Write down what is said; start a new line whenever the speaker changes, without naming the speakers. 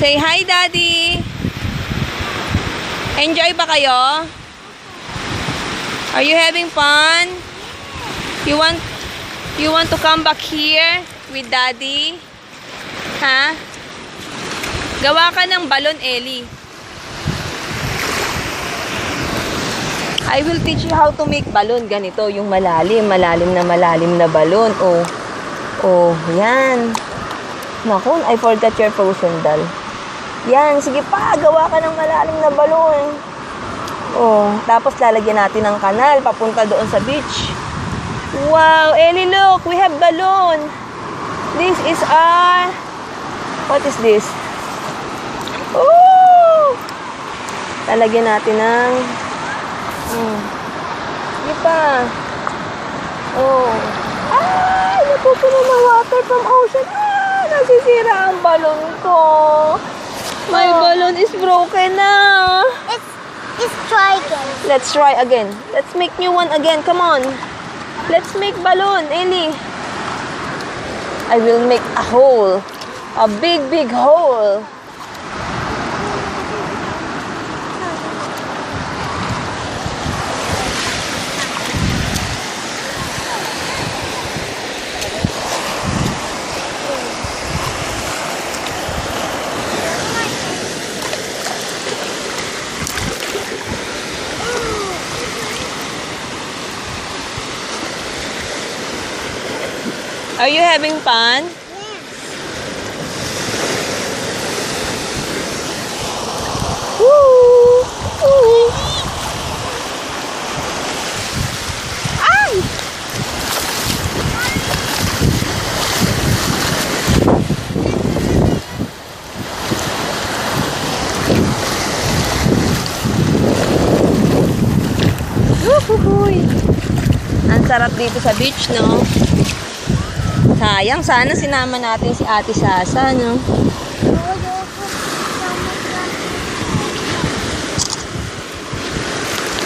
Say hi, Daddy. Enjoy ba kayo? Are you having fun? You want to come back here with Daddy? Ha? Gawa ka ng balon, Ellie. I will teach you how to make balon. Ganito, yung malalim na balon. Oh, yan. Naku, I forgot your frozen doll. Yan, sige pa, gawa ka ng malalim na balon. Oh, tapos lalagyan natin ng kanal papunta doon sa beach. Wow, Ellie, look, we have balloon. This is our... What is this? Oh! Lalagyan natin ng... Sige pa. Oh. Ah! Napupuno ng water from ocean. Ah! Nasisira ang balon ko. My balloon is broken na.
Let's try again.
Let's try again. Let's make new one again. Come on. Let's make balloon, Ellie. I will make a hole. A big, big hole. Are you having fun? Woo! Woo! Ay! Woohoo! Ang sarap dito sa beach, no? Sayang, sana sinama natin si Ate Sasa, no?